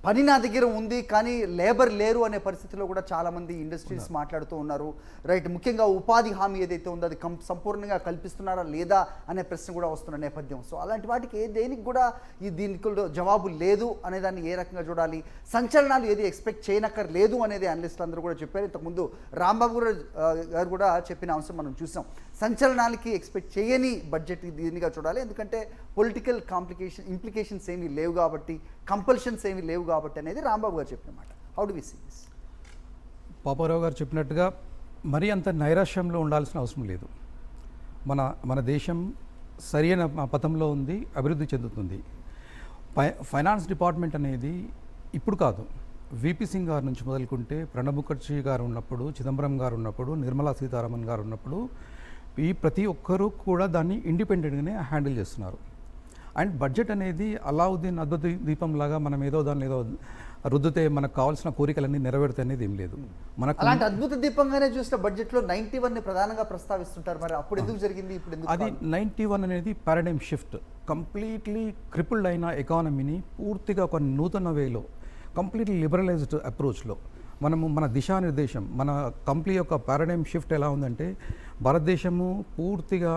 పని నా దగ్గర ఉంది కానీ లేబర్ లేరు అనే పరిస్థితిలో కూడా చాలామంది ఇండస్ట్రీస్ మాట్లాడుతూ ఉన్నారు. రైట్, ముఖ్యంగా ఉపాధి హామీ ఏదైతే ఉందో అది సంపూర్ణంగా కల్పిస్తున్నారా లేదా అనే ప్రశ్న కూడా వస్తున్న నేపథ్యం. సో అలాంటి వాటికి దేనికి కూడా దీనికి జవాబు లేదు అనే దాన్ని ఏ రకంగా చూడాలి, సంచలనాలు ఏది ఎక్స్పెక్ట్ చేయనక్కర్లేదు అనేది అనలిస్టులు అందరూ కూడా చెప్పారు. ఇంతకుముందు రాంబాబు గారు కూడా చెప్పిన అంశం మనం చూసాం. సంచలనాలకి ఎక్స్పెక్ట్ చేయని బడ్జెట్ దీనిగా చూడాలి, ఎందుకంటే పొలిటికల్ ఇంప్లికేషన్స్ ఏమీ లేవు కాబట్టి, కంపల్షన్స్ ఏమీ లేవు కాబట్టి అనేది రాంబాబు గారు చెప్పిన మాట. How do we see this? Paparao గారు చెప్పినట్టుగా మరీ అంత నైరాశ్యంలో ఉండాల్సిన అవసరం లేదు. మన దేశం సరైన పథంలో ఉంది, అభివృద్ధి చెందుతుంది. ఫైనాన్స్ డిపార్ట్మెంట్ అనేది ఇప్పుడు కాదు, విపి సింగ్ గారి నుంచి మొదలుకుంటే ప్రణబ్ ముఖర్జీ గారు ఉన్నప్పుడు, చిదంబరం గారు ఉన్నప్పుడు, నిర్మలా సీతారామన్ గారు ఉన్నప్పుడు ఈ ప్రతి ఒక్కరూ కూడా దాన్ని ఇండిపెండెంట్గానే హ్యాండిల్ చేస్తున్నారు. అండ్ బడ్జెట్ అనేది అలావుద్దీన్ అద్భుత దీపంలాగా మనం ఏదో దాన్ని ఏదో రుద్దితే మనకు కావాల్సిన కోరికలన్నీ నెరవేరుతాయి అనేది ఏం లేదు. మనకు అలాంటి అద్భుత దీపంగానే చూసిన బడ్జెట్లో 91ని ప్రధానంగా ప్రస్తావిస్తుంటారు. మరి అప్పుడు ఎందుకు జరిగింది, ఇప్పుడు ఎందుకు? అది 91 అనేది పారాడైమ్ షిఫ్ట్. కంప్లీట్లీ క్రిపుల్డ్ అయిన ఎకానమీని పూర్తిగా ఒక నూతన వేలో, కంప్లీట్లీ లిబరలైజ్డ్ అప్రోచ్లో మన దిశానిర్దేశం, మన కంపెనీ యొక్క పారాడైమ్ షిఫ్ట్ ఎలా ఉందంటే భారతదేశము పూర్తిగా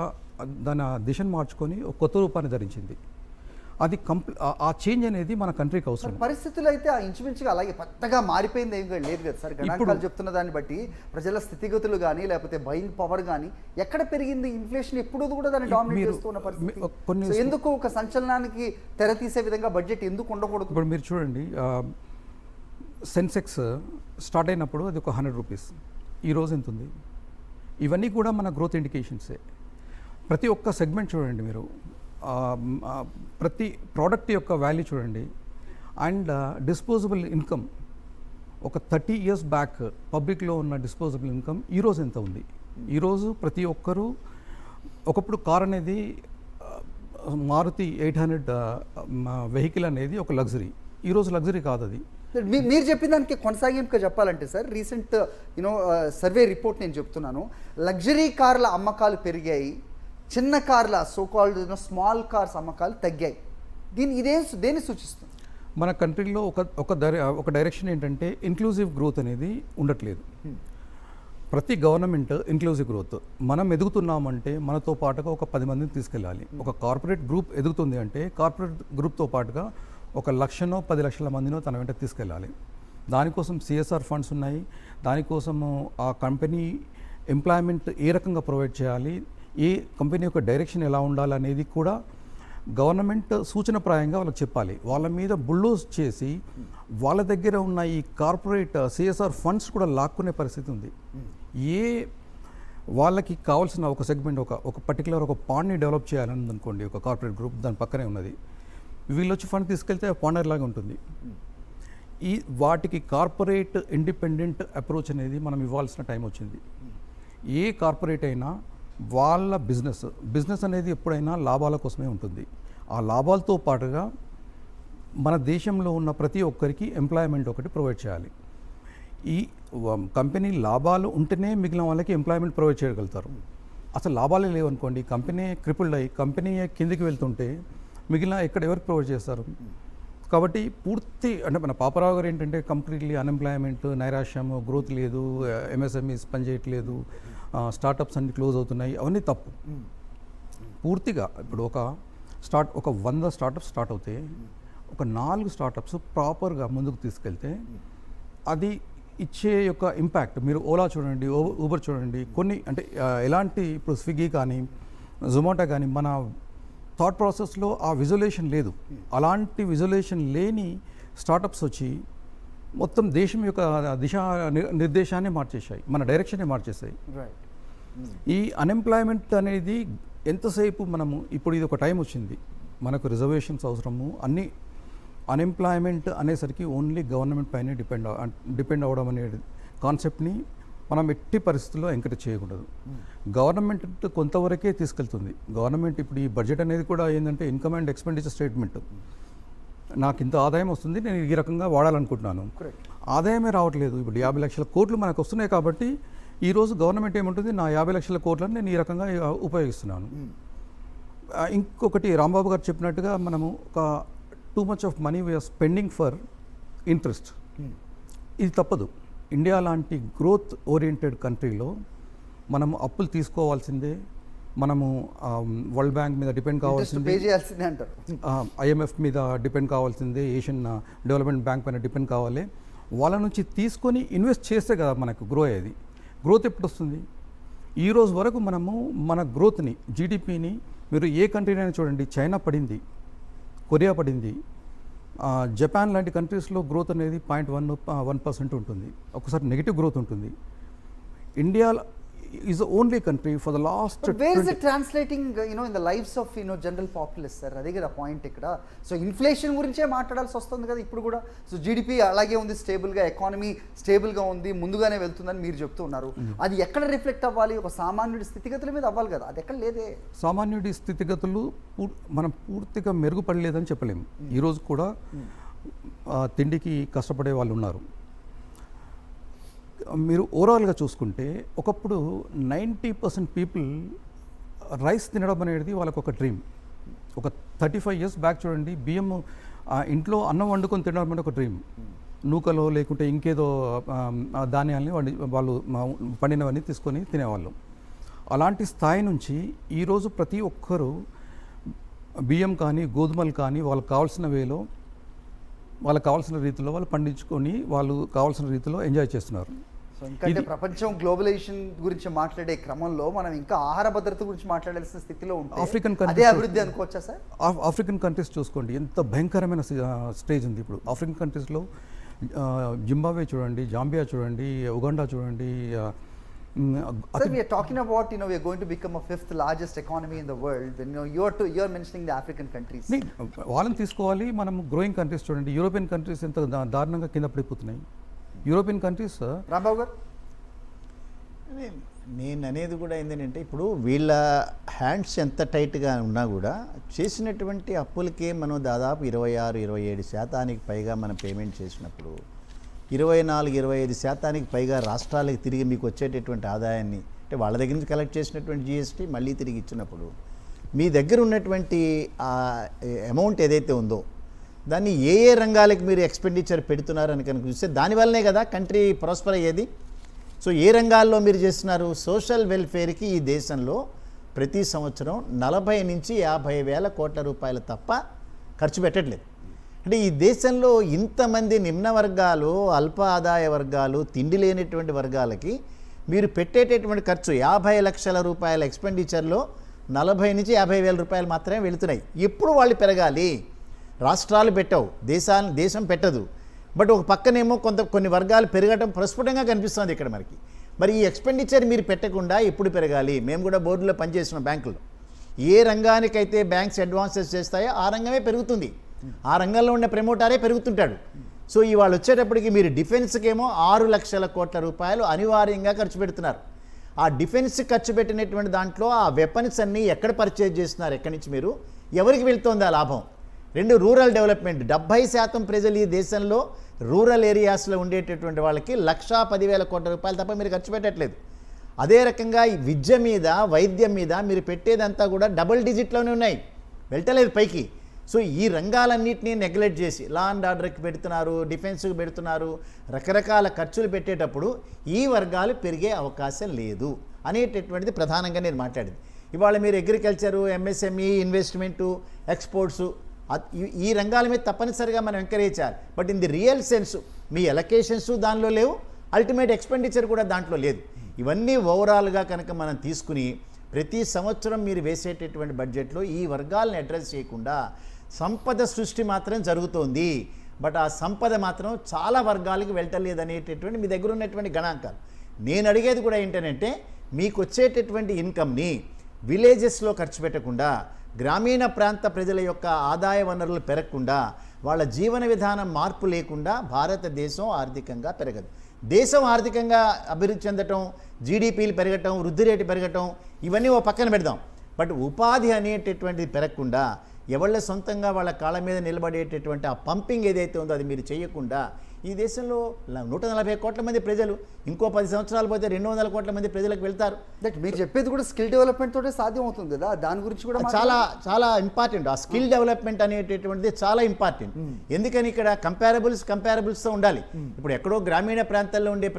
దాని దిశను మార్చుకొని ఒక కొత్త రూపాన్ని ధరించింది. అది ఆ చేంజ్ అనేది మన కంట్రీకి అవసరం. పరిస్థితులు అయితే ఆ ఇంచుమించుగా అలాగే పెద్దగా మారిపోయింది ఏం లేదు కదా సార్. గణాంకాలు చెప్తున్న దాన్ని బట్టి ప్రజల స్థితిగతులు కానీ లేకపోతే బయింగ్ పవర్ కానీ ఎక్కడ పెరిగింది, ఇన్ఫ్లేషన్ ఎప్పుడు కూడా దాన్ని డామినేట్ చేస్తున్న పరిస్థితి. ఎందుకు ఒక సంచలనానికి తెర తీసే విధంగా బడ్జెట్ ఎందుకు ఉండకూడదు? ఇప్పుడు మీరు చూడండి, సెన్సెక్స్ స్టార్ట్ అయినప్పుడు అది ఒక 100 రూపీస్, ఈరోజు ఎంత ఉంది? ఇవన్నీ కూడా మన గ్రోత్ ఇండికేషన్సే. ప్రతి ఒక్క సెగ్మెంట్ చూడండి మీరు, ప్రతి ప్రోడక్ట్ యొక్క వాల్యూ చూడండి. అండ్ డిస్పోజబుల్ ఇన్కమ్ ఒక 30 years బ్యాక్ పబ్లిక్లో ఉన్న డిస్పోజబుల్ ఇన్కమ్ ఈరోజు ఎంత ఉంది? ఈరోజు ప్రతి ఒక్కరూ, ఒకప్పుడు కార్ అనేది మారుతి 800 వెహికల్ అనేది ఒక లగ్జరీ, ఈరోజు లగ్జరీ కాదు అది. మీరు చెప్పిన దానికి కొనసాగింపుగా చెప్పాలంటే సార్, రీసెంట్ సర్వే రిపోర్ట్ నేను చెప్తున్నాను, లగ్జరీ కార్ల అమ్మకాలు పెరిగాయి, చిన్న కార్ల సోకాల్డ్ స్మాల్ కార్స్ అమ్మకాలు తగ్గాయి. దేన్ని సూచిస్తుంది? మన కంట్రీలో ఒక డైరెక్షన్ ఏంటంటే ఇంక్లూజివ్ గ్రోత్ అనేది ఉండట్లేదు. ప్రతి గవర్నమెంట్ ఇంక్లూజివ్ గ్రోత్, మనం ఎదుగుతున్నామంటే మనతో పాటుగా ఒక 10 మందిని తీసుకెళ్ళాలి. ఒక కార్పొరేట్ గ్రూప్ ఎదుగుతుంది అంటే కార్పొరేట్ గ్రూప్తో పాటుగా 1 లక్షనో 10 లక్షల మందినో తన వెంట తీసుకెళ్ళాలి. దానికోసం సిఎస్ఆర్ ఫండ్స్ ఉన్నాయి. దానికోసము ఆ కంపెనీ ఎంప్లాయ్మెంట్ ఏ రకంగా ప్రొవైడ్ చేయాలి, ఏ కంపెనీ యొక్క డైరెక్షన్ ఎలా ఉండాలి అనేది కూడా గవర్నమెంట్ సూచనప్రాయంగా వాళ్ళకి చెప్పాలి. వాళ్ళ మీద బుల్డోజ్ చేసి వాళ్ళ దగ్గర ఉన్న ఈ కార్పొరేట్ సిఎస్ఆర్ ఫండ్స్ కూడా లాక్కునే పరిస్థితి ఉంది. వాళ్ళకి కావాల్సిన ఒక సెగ్మెంట్, ఒక పర్టికులర్ ఒక పాండ్ని డెవలప్ చేయాలని అనుకోండి, ఒక కార్పొరేట్ గ్రూప్ దాని పక్కనే ఉన్నది, వీళ్ళు వచ్చి ఫండ్ తీసుకెళ్తే పాండర్ లాగా ఉంటుంది. వాటికి కార్పొరేట్ ఇండిపెండెంట్ అప్రోచ్ అనేది మనం ఇవ్వాల్సిన టైం వచ్చింది. ఏ కార్పొరేట్ అయినా వాళ్ళ బిజినెస్ అనేది ఎప్పుడైనా లాభాల కోసమే ఉంటుంది. ఆ లాభాలతో పాటుగా మన దేశంలో ఉన్న ప్రతి ఒక్కరికి ఎంప్లాయ్మెంట్ ఒకటి ప్రొవైడ్ చేయాలి. ఈ కంపెనీ లాభాలు ఉంటేనే మిగిలిన వాళ్ళకి ఎంప్లాయ్మెంట్ ప్రొవైడ్ చేయగలుగుతారు. అసలు లాభాలే లేవనుకోండి, కంపెనీ క్రిపుల్డ్ అయ్యి కంపెనీ కిందికి వెళ్తుంటే మిగిలిన ఎవరికి ప్రొవైడ్ చేస్తారు? కాబట్టి పూర్తి అంటే మన పాపారావు గారు ఏంటంటే కంప్లీట్లీ అన్ఎంప్లాయ్మెంట్, నైరాశ్యము, గ్రోత్ లేదు, ఎంఎస్ఎంఈస్ పనిచేయట్లేదు, స్టార్టప్స్ అన్ని క్లోజ్ అవుతున్నాయి, అవన్నీ తప్పు. పూర్తిగా ఇప్పుడు ఒక 100 స్టార్టప్స్ స్టార్ట్ అవుతే ఒక 4 స్టార్టప్స్ ప్రాపర్గా ముందుకు తీసుకెళ్తే అది ఇచ్చే యొక్క ఇంపాక్ట్, మీరు ఓలా చూడండి, ఊబర్ చూడండి, కొన్ని అంటే ఎలాంటి ఇప్పుడు స్విగ్గీ కానీ జొమాటో కానీ మన థాట్ ప్రాసెస్లో ఆ విజువలేషన్ లేదు. అలాంటి విజువలేషన్ లేని స్టార్టప్స్ వచ్చి మొత్తం దేశం యొక్క దిశా నిర్దేశాన్ని మార్చేశాయి, మన డైరెక్షన్ని మార్చేసాయి. ఈ అన్ఎంప్లాయ్మెంట్ అనేది ఎంతసేపు మనము ఇప్పుడు ఇది ఒక టైం వచ్చింది, మనకు రిజర్వేషన్స్ అవసరము, అన్ని అన్ఎంప్లాయ్మెంట్ అనేసరికి ఓన్లీ గవర్నమెంట్ పైన డిపెండ్ అవ్వడం అనే కాన్సెప్ట్ని మనం ఎట్టి పరిస్థితుల్లో ఎంకరేజ్ చేయకూడదు. గవర్నమెంట్ కొంతవరకే తీసుకెళ్తుంది. గవర్నమెంట్ ఇప్పుడు ఈ బడ్జెట్ అనేది కూడా ఏంటంటే ఇన్కమ్ అండ్ ఎక్స్పెండిచర్ స్టేట్మెంట్. నాకు ఇంత ఆదాయం వస్తుంది, నేను ఈ రకంగా వాడాలనుకుంటున్నాను, ఆదాయమే రావట్లేదు. ఇప్పుడు 50 లక్షల కోట్లు మనకు వస్తున్నాయి కాబట్టి ఈరోజు గవర్నమెంట్ ఏముంటుంది, నా 50 లక్షల కోట్లను నేను ఈ రకంగా ఉపయోగిస్తున్నాను. ఇంకొకటి రాంబాబు గారు చెప్పినట్టుగా మనము ఒక too much of money we are spending for interest. ఇది తప్పదు. ఇండియా లాంటి గ్రోత్ ఓరియంటెడ్ కంట్రీలో మనము అప్పులు తీసుకోవాల్సిందే, మనము వరల్డ్ బ్యాంక్ మీద డిపెండ్ కావాల్సిందే, పే చేయాల్సిందే అంటారు. IMF మీద డిపెండ్ కావాల్సిందే, ఏషియన్ డెవలప్మెంట్ బ్యాంక్ పైన డిపెండ్ కావాలి. వాళ్ళ నుంచి తీసుకొని ఇన్వెస్ట్ చేస్తే కదా మనకు గ్రో అయ్యేది. గ్రోత్ ఎప్పుడు వస్తుంది? ఈ రోజు వరకు మనము మన గ్రోత్ని, జీడిపిని మీరు ఏ కంట్రీనైనా చూడండి, చైనా పడింది, కొరియా పడింది, జపాన్ లాంటి కంట్రీస్లో గ్రోత్ అనేది 0.1% ఉంటుంది, ఒకసారి నెగిటివ్ గ్రోత్ ఉంటుంది. India is the only country for the last. Where is it translating in the lives of general populace sir? అదే కదా పాయింట్ ఇక్కడ. సో ఇన్ఫ్లేషన్ గురించే మాట్లాడాల్సి వస్తుంది కదా ఇప్పుడు కూడా. సో జీడిపి అలాగే ఉంది, స్టేబుల్గా, ఎకానమీ స్టేబుల్గా ఉంది, ముందుగానే వెళ్తుందని మీరు చెప్తూ ఉన్నారు. అది ఎక్కడ రిఫ్లెక్ట్ అవ్వాలి? ఒక సామాన్యుడి స్థితిగతుల మీద అవ్వాలి కదా, అది ఎక్కడ లేదే. సామాన్యుడి స్థితిగతులు మనం పూర్తిగా మెరుగుపడలేదని చెప్పలేము. ఈరోజు కూడా తిండికి కష్టపడే వాళ్ళు ఉన్నారు. మీరు ఓవరాల్గా చూసుకుంటే ఒకప్పుడు 90% పీపుల్ రైస్ తినడం అనేది వాళ్ళకు ఒక డ్రీమ్. ఒక 35 years బ్యాక్ చూడండి, బియ్యం ఇంట్లో అన్నం వండుకొని తినడం అనేది ఒక డ్రీమ్. నూకలో లేకుంటే ఇంకేదో ధాన్యాలని వాళ్ళు పండినవన్నీ తీసుకొని తినేవాళ్ళు. అలాంటి స్థాయి నుంచి ఈరోజు ప్రతి ఒక్కరూ బియ్యం కానీ గోధుమలు కానీ వాళ్ళకి కావాల్సిన వేలో, వాళ్ళకి కావాల్సిన రీతిలో వాళ్ళు పండించుకొని వాళ్ళు కావాల్సిన రీతిలో ఎంజాయ్ చేస్తున్నారు. సో ఎందుకంటే ప్రపంచం గ్లోబలైజేషన్ గురించి మాట్లాడే క్రమంలో మనం ఇంకా ఆహార భద్రత గురించి మాట్లాడాల్సిన స్థితిలో ఉంటాం. ఆఫ్రికన్ అదే అభివృద్ధి అనుకోవచ్చా సార్? ఆఫ్రికన్ కంట్రీస్ చూసుకోండి, ఎంత భయంకరమైన స్టేజ్ ఉంది ఇప్పుడు. ఆఫ్రికన్ కంట్రీస్లో జింబాబ్వే చూడండి, జాంబియా చూడండి, ఉగాండా చూడండి. Sir, we are talking about we are going to become a 5th largest economy in the world. When you are mentioning the African countries. వాళ్ళని తీసుకోవాలి. మనం గ్రోయింగ్ కంట్రీస్ చూడండి, యూరోపియన్ కంట్రీస్ ఎంత దారుణంగా కింద పడిపోతున్నాయి. European countries. రాంబాబు గారు, నేను అనేది కూడా ఏంటంటే, ఇప్పుడు వీళ్ళ హ్యాండ్స్ ఎంత టైట్గా ఉన్నా కూడా చేసినటువంటి అప్పులకే మనం దాదాపు 26-27% పైగా మనం పేమెంట్ చేసినప్పుడు 24-25% పైగా రాష్ట్రాలకు తిరిగి మీకు వచ్చేటటువంటి ఆదాయాన్ని, అంటే వాళ్ళ దగ్గర నుంచి కలెక్ట్ చేసినటువంటి GST మళ్ళీ తిరిగి ఇచ్చినప్పుడు మీ దగ్గర ఉన్నటువంటి ఆ అమౌంట్ ఏదైతే ఉందో దాన్ని ఏ ఏ రంగాలకు మీరు ఎక్స్పెండిచర్ పెడుతున్నారని కనుక చూస్తే దానివల్లనే కదా కంట్రీ ప్రాస్పర్ అయ్యేది. సో ఏ రంగాల్లో మీరు చేస్తున్నారు? సోషల్ వెల్ఫేర్కి ఈ దేశంలో ప్రతి సంవత్సరం 40-50 వేల కోట్ల రూపాయలు తప్ప ఖర్చు పెట్టట్లేదు. అంటే ఈ దేశంలో ఇంతమంది నిమ్న వర్గాలు, అల్ప ఆదాయ వర్గాలు, తిండి లేనటువంటి వర్గాలకి మీరు పెట్టేటటువంటి ఖర్చు 50 లక్షల రూపాయల ఎక్స్పెండిచర్లో 40-50 వేల రూపాయలు మాత్రమే వెళుతున్నాయి. ఎప్పుడు వాళ్ళు పెరగాలి? రాష్ట్రాలు పెట్టవు, దేశం పెట్టదు. బట్ ఒక పక్కనేమో కొన్ని వర్గాలు పెరగటం ప్రస్ఫుటంగా కనిపిస్తుంది ఇక్కడ మనకి. మరి ఈ ఎక్స్పెండిచర్ మీరు పెట్టకుండా ఎప్పుడు పెరగాలి? మేము కూడా బోర్డులో పనిచేసిన బ్యాంకులో ఏ రంగానికైతే బ్యాంక్స్ అడ్వాన్సెస్ చేస్తాయో ఆ రంగమే పెరుగుతుంది, ఆ రంగంలో ఉన్న ప్రమోటరే పెరుగుతుంటాడు. సో ఇవాళ వచ్చేటప్పటికి మీరు డిఫెన్స్కేమో 6 లక్షల కోట్ల రూపాయలు అనివార్యంగా ఖర్చు పెడుతున్నారు. ఆ డిఫెన్స్ ఖర్చు పెట్టినటువంటి దాంట్లో ఆ వెపన్స్ అన్నీ ఎక్కడ పర్చేజ్ చేస్తున్నారు? ఎక్కడి నుంచి మీరు ఎవరికి వెళ్తోంది ఆ లాభం? 2 రూరల్ డెవలప్మెంట్. 70% ప్రజలు ఈ దేశంలో రూరల్ ఏరియాస్లో ఉండేటటువంటి వాళ్ళకి 1,10,000 కోట్ల రూపాయలు తప్ప మీరు ఖర్చు పెట్టట్లేదు. అదే రకంగా ఈ విద్య మీద, వైద్యం మీద మీరు పెట్టేదంతా కూడా డబుల్ డిజిట్లోనే ఉన్నాయి, వెళ్ళటలేదు పైకి. సో ఈ రంగాలన్నింటినీ నెగ్లెక్ట్ చేసి లా అండ్ ఆర్డర్కి పెడుతున్నారు, డిఫెన్స్కి పెడుతున్నారు, రకరకాల ఖర్చులు పెట్టేటప్పుడు ఈ వర్గాలు పెరిగే అవకాశం లేదు అనేటటువంటిది ప్రధానంగా నేను మాట్లాడింది. ఇవాళ మీరు అగ్రికల్చరు, MSME, ఇన్వెస్ట్మెంటు, ఎక్స్పోర్ట్సు, ఈ రంగాల మీద తప్పనిసరిగా మనం ఎంకరేజ్ చేయాలి. But in the real sense me allocations దానిలో లేవు, అల్టిమేట్ ఎక్స్పెండిచర్ కూడా దాంట్లో లేదు. ఇవన్నీ ఓవరాల్గా కనుక మనం తీసుకుని ప్రతి సంవత్సరం మీరు వేసేటటువంటి బడ్జెట్లో ఈ వర్గాలను అడ్రస్ చేయకుండా సంపద సృష్టి మాత్రం జరుగుతోంది. బట్ ఆ సంపద మాత్రం చాలా వర్గాలకు వెళ్ళటలేదనేటటువంటి మీ దగ్గర ఉన్నటువంటి గణాంకాలు. నేను అడిగేది కూడా ఏంటంటే, మీకు వచ్చేటటువంటి ఇన్కమ్ని విలేజెస్లో ఖర్చు పెట్టకుండా, గ్రామీణ ప్రాంత ప్రజల యొక్క ఆదాయ వనరులు పెరగకుండా, వాళ్ళ జీవన విధానం మార్పు లేకుండా భారతదేశం ఆర్థికంగా పెరగదు. దేశం ఆర్థికంగా అభివృద్ధి చెందటం, జీడిపిలు పెరగటం, వృద్ధి రేటు పెరగటం, ఇవన్నీ ఓ పక్కన పెడదాం. బట్ ఉపాధి అనేటటువంటిది పెరగకుండా, ఎవళ్ళ సొంతంగా వాళ్ళ కాళ్ళ మీద నిలబడేటటువంటి ఆ పంపింగ్ ఏదైతే ఉందో అది మీరు చేయకుండా ఈ దేశంలో 140 కోట్ల మంది ప్రజలు, ఇంకో 10 సంవత్సరాలు పోతే 200 కోట్ల మంది ప్రజలకు వెళ్తారు. దట్ మీరు చెప్పేది కూడా స్కిల్ డెవలప్మెంట్ తోటే సాధ్యం అవుతుంది కదా, దాని గురించి కూడా చాలా చాలా ఇంపార్టెంట్. ఆ స్కిల్ డెవలప్మెంట్ అనేటటువంటిది చాలా ఇంపార్టెంట్. ఎందుకని ఇక్కడ కంపారబుల్స్తో ఉండాలి. ఇప్పుడు ఎక్కడో గ్రామీణ ప్రాంతాల్లో ఉండే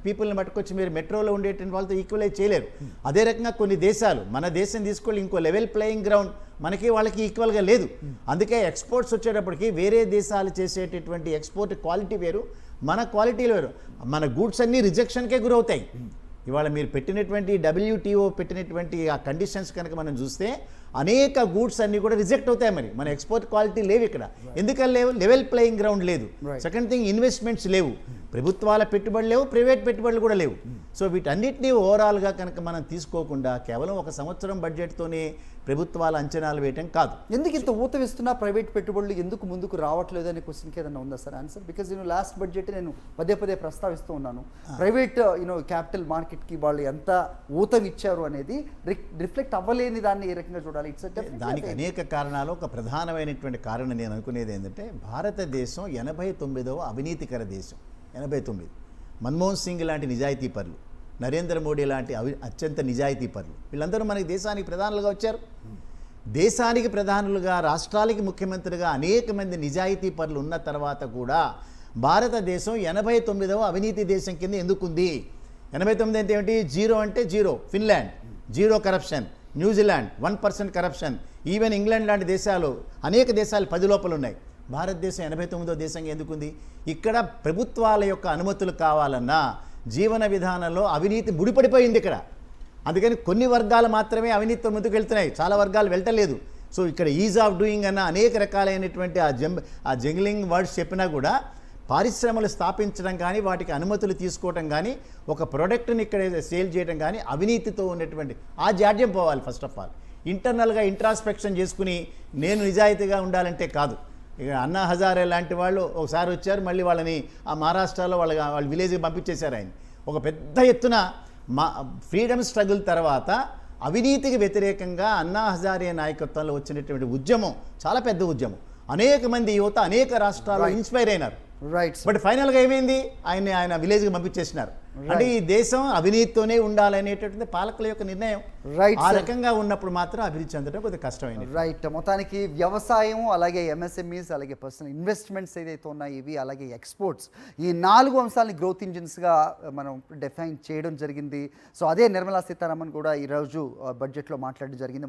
పీపుల్ని పట్టుకొచ్చి మీరు మెట్రోలో ఉండేటువంటి వాళ్ళతో ఈక్వలైజ్ చేయలేరు. అదే రకంగా కొన్ని దేశాలు, మన దేశం తీసుకోవాలి, ఇంకో లెవెల్ ప్లేయింగ్ గ్రౌండ్ మనకి వాళ్ళకి ఈక్వల్గా లేదు. అందుకే ఎక్స్పోర్ట్స్ వచ్చేటప్పటికి వేరే దేశాలు చేసేటటువంటి ఎక్స్పోర్ట్ క్వాలిటీ వేరు, మన క్వాలిటీలు వేరు. మన గూడ్స్ అన్నీ రిజెక్షన్కే గురవుతాయి. ఇవాళ మీరు పెట్టినటువంటి WTO పెట్టినటువంటి ఆ కండిషన్స్ కనుక మనం చూస్తే అనేక గూడ్స్ అన్నీ కూడా రిజెక్ట్ అవుతాయి. మరి మన ఎక్స్పోర్ట్ క్వాలిటీ లేవు ఇక్కడ. ఎందుకని లేవు? లెవెల్ ప్లేయింగ్ గ్రౌండ్ లేదు. సెకండ్ థింగ్, ఇన్వెస్ట్మెంట్స్ లేవు, ప్రభుత్వాల పెట్టుబడులు లేవు, ప్రైవేట్ పెట్టుబడులు కూడా లేవు. సో వీటన్నిటినీ ఓవరాల్గా కనుక మనం తీసుకోకుండా కేవలం 1 సంవత్సరం బడ్జెట్తోనే ప్రభుత్వాల అంచనాలు వేయటం కాదు. ఎందుకు ఇంత ఊత వేస్తున్నా ప్రైవేట్ పెట్టుబడులు ఎందుకు ముందుకు రావట్లేదు అనే క్వశ్చన్కి ఏదైనా ఉందా sir answer? Because last budget నేను పదే ప్రస్తావిస్తూ ఉన్నాను, ప్రైవేట్ క్యాపిటల్ మార్కెట్కి వాళ్ళు ఎంత ఊతం ఇచ్చారు అనేది రిఫ్లెక్ట్ అవ్వలేని దాన్ని ఏ రకంగా చూడాలి? దానికి అనేక కారణాలు. ఒక ప్రధానమైనటువంటి కారణం నేను అనుకునేది ఏంటంటే, భారతదేశం 89వ అవినీతికర దేశం. 89. మన్మోహన్ సింగ్ లాంటి నిజాయితీ పరులు, నరేంద్ర మోడీ లాంటి అత్యంత నిజాయితీ పరులు, వీళ్ళందరూ మనకి దేశానికి ప్రధానులుగా వచ్చారు. దేశానికి ప్రధానులుగా, రాష్ట్రాలకి ముఖ్యమంత్రిగా అనేక మంది నిజాయితీ పరులు ఉన్న తర్వాత కూడా భారతదేశం 89వ అవినీతి దేశం కింద ఎందుకుంది? 89 అంటే ఏమిటి? 0 అంటే 0. Finland 0 corruption, New Zealand 1% corruption, even England లాంటి దేశాలు, అనేక దేశాలు 10 లోపల ఉన్నాయి. భారతదేశం 89వ దేశంగా ఎందుకుంది? ఇక్కడ ప్రభుత్వాల యొక్క అనుమతులు కావాలన్నా జీవన విధానంలో అవినీతి ముడిపడిపోయింది ఇక్కడ. అందుకని కొన్ని వర్గాలు మాత్రమే అవినీతితో ముందుకు వెళ్తున్నాయి, చాలా వర్గాలు వెళ్ళటలేదు. సో ఇక్కడ ఈజ్ ఆఫ్ డూయింగ్ అన్న అనేక రకాలైనటువంటి ఆ జంగ్లింగ్ వర్డ్స్ చెప్పినా కూడా పారిశ్రమలు స్థాపించడం కానీ, వాటికి అనుమతులు తీసుకోవటం కానీ, ఒక ప్రోడక్ట్ని ఇక్కడ సేల్ చేయడం కానీ అవినీతితో ఉన్నటువంటి ఆ జాడ్యం పోవాలి. ఫస్ట్ ఆఫ్ ఆల్ ఇంటర్నల్గా ఇంట్రాస్పెక్షన్ చేసుకుని నేను నిజాయితీగా ఉండాలంటే కాదు. ఇక అన్నా హజారే లాంటి వాళ్ళు ఒకసారి వచ్చారు, మళ్ళీ వాళ్ళని ఆ మహారాష్ట్రలో వాళ్ళ విలేజ్కి పంపించేశారు. ఆయన ఒక పెద్ద ఎత్తున ఫ్రీడమ్ స్ట్రగుల్ తర్వాత అవినీతికి వ్యతిరేకంగా అన్నా హజారే నాయకత్వంలో వచ్చినటువంటి ఉద్యమం చాలా పెద్ద ఉద్యమం. అనేక మంది యువత అనేక రాష్ట్రాల్లో ఇన్స్పైర్ అయినారు. రైట్. బట్ ఫైనల్గా ఏమైంది? ఆయన విలేజ్కి పంపించేసినారు. అంటే ఈ దేశం అవినీతితోనే ఉండాలనేటటువంటి పాలకుల యొక్క నిర్ణయం. రైట్. ఆ రకంగా ఉన్నప్పుడు మాత్రం అభివృద్ధి చెందడం కొద్దిగా కష్టమైనది. రైట్. మొత్తానికి వ్యవసాయం, అలాగే MSMEs, అలాగే పర్సనల్ ఇన్వెస్ట్మెంట్స్ ఏదైతే ఉన్నాయి ఇవి, అలాగే ఎక్స్పోర్ట్స్, ఈ 4 అంశాలని గ్రోత్ ఇంజిన్స్గా మనం డిఫైన్ చేయడం జరిగింది. సో అదే నిర్మలా సీతారామన్ కూడా ఈరోజు బడ్జెట్లో మాట్లాడడం జరిగింది.